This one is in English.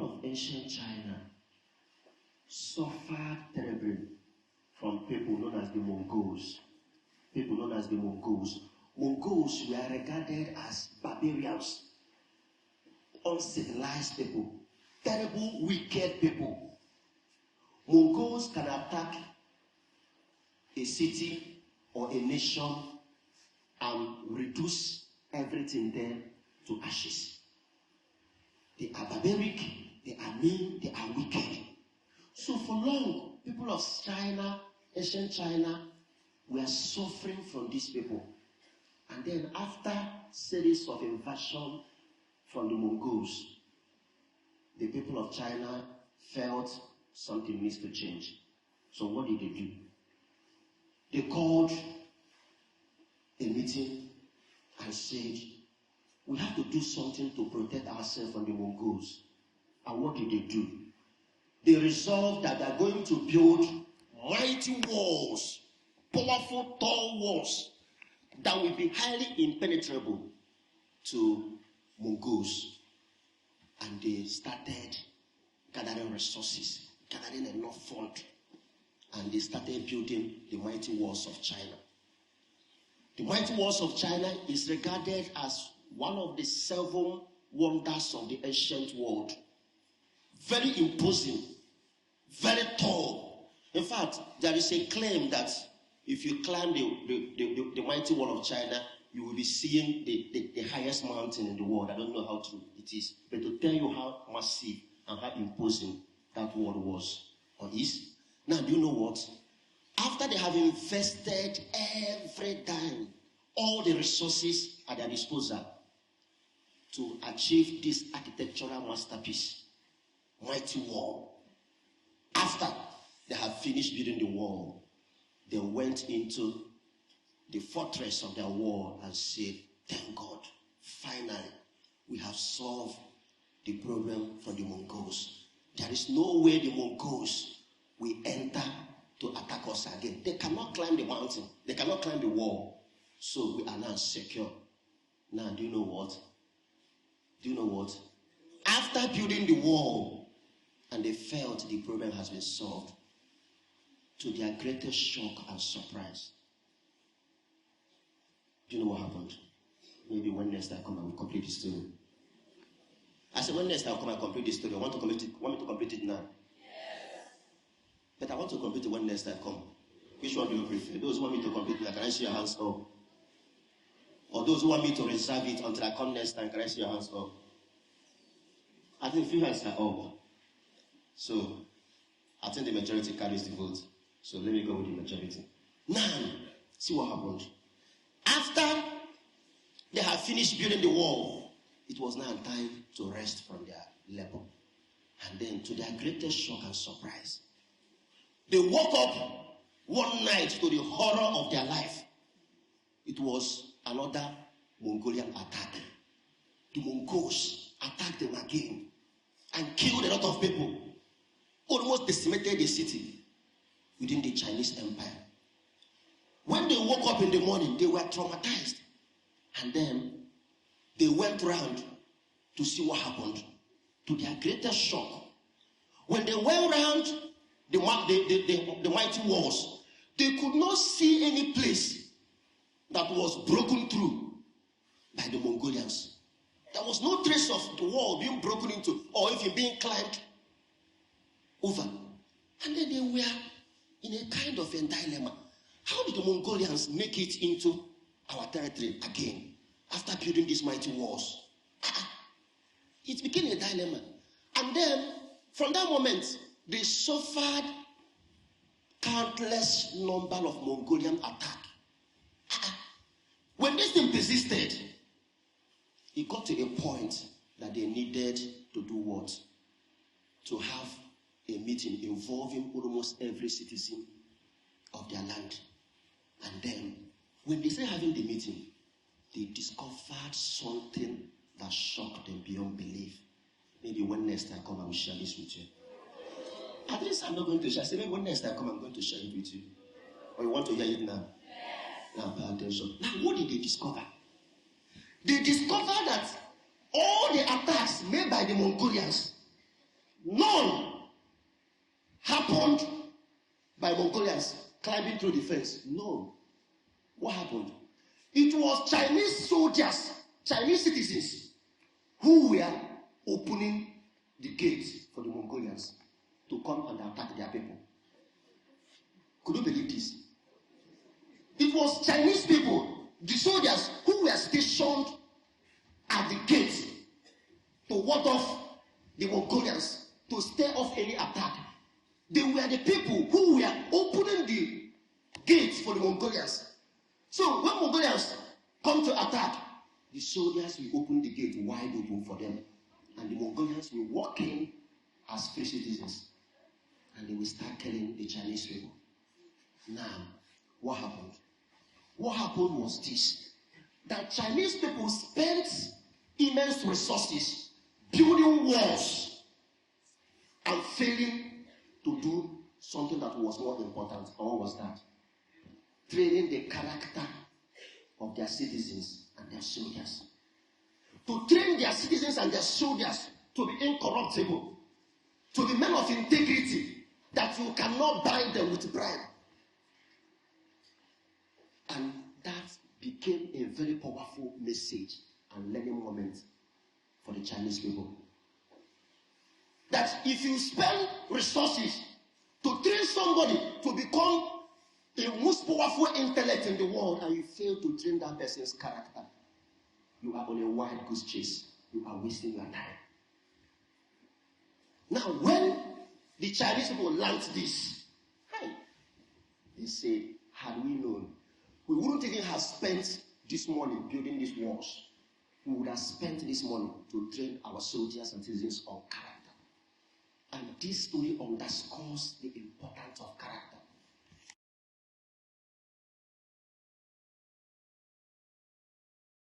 of ancient China suffered terribly from people known as the Mongols. People known as the Mongols. Mongols were regarded as barbarians, uncivilized people, terrible, wicked people. Mongols can attack a city or a nation and reduce everything there to ashes. They are barbaric, they are mean, they are wicked. So for long, people of China, ancient China, were suffering from these people. And then after series of invasion from the Mongols, the people of China felt something needs to change. So what did they do? They called a meeting and said, we have to do something to protect ourselves from the Mongols. And what did they do? They resolved that they're going to build mighty walls, powerful, tall walls that will be highly impenetrable to Mongols. And they started gathering resources, gathering enough fund, and they started building the mighty walls of China. The mighty walls of China is regarded as one of the 7 wonders of the ancient world. Very imposing, very tall. In fact, there is a claim that if you climb the mighty wall of China, you will be seeing the highest mountain in the world. I don't know how true it is, but to tell you how massive and how imposing that wall was or is. Now, do you know what? After they have invested every dime, all the resources at their disposal to achieve this architectural masterpiece, mighty wall, after they have finished building the wall, they went into the fortress of their wall and said, thank God, finally, we have solved the problem for the Mongols. There is no way the Mongols will enter to attack us again. They cannot climb the mountain. They cannot climb the wall. So we are now secure. Now, do you know what? Do you know what? After building the wall, and they felt the problem has been solved, to their greatest shock and surprise, do you know what happened? Maybe when next I come, I will complete the story. I said, when next I come, I complete the story. I want me to complete it now? Yes. But I want to complete it when next I come. Which one do you prefer? Those who want me to complete it, can I see your hands up? Or those who want me to reserve it until I come next time, can I see your hands up? I think few hands are up. So, I think the majority carries the vote. So let me go with the majority. Now, see what happened. After they had finished building the wall, it was now time to rest from their labor. And then, to their greatest shock and surprise, they woke up one night to the horror of their life. It was another Mongolian attack. The Mongols attacked them again and killed a lot of people. Almost decimated the city within the Chinese Empire. When they woke up in the morning, they were traumatized. And then they went round to see what happened. To their greatest shock, when they went round the mighty walls, they could not see any place that was broken through by the Mongolians. There was no trace of the wall being broken into or even being climbed over. And then they were in a kind of a dilemma. How did the Mongolians make it into our territory again after building these mighty walls? It became a dilemma. And then, from that moment, they suffered countless number of Mongolian attacks. When this thing persisted, it got to a point that they needed to do what? To have a meeting involving almost every citizen of their land. And then, when they started having the meeting, they discovered something that shocked them beyond belief. Maybe when next I come, I will share this with you. At least I'm not going to share. I say, maybe when next I come, I'm going to share it with you. Or you want to hear it now? Now pay attention. Now, what did they discover? They discovered that all the attacks made by the Mongolians None happened by Mongolians climbing through the fence. No. What happened? It was Chinese soldiers, Chinese citizens, who were opening the gates for the Mongolians to come and attack their people. Could you believe this? It was Chinese people, the soldiers, who were stationed at the gate to ward off the Mongolians, to stay off any attack. They were the people who were opening the gates for the Mongolians. So when Mongolians come to attack, the soldiers will open the gate wide open for them. And the Mongolians will walk in as free citizens. And they will start killing the Chinese people. Now, what happened? What happened was this. That Chinese people spent immense resources building walls and failing to do something that was more important. And what was that? Training the character of their citizens and their soldiers. To train their citizens and their soldiers to be incorruptible, to be men of integrity, that you cannot buy them with bribe. And that became a very powerful message and learning moment for the Chinese people. That if you spend resources to train somebody to become the most powerful intellect in the world, and you fail to train that person's character, you are on a wild goose chase. You are wasting your time. Now, when the Chinese people learned this, they say, had we known, we wouldn't even have spent this money building these walls. We would have spent this money to train our soldiers and citizens on character. And this story underscores the importance of character.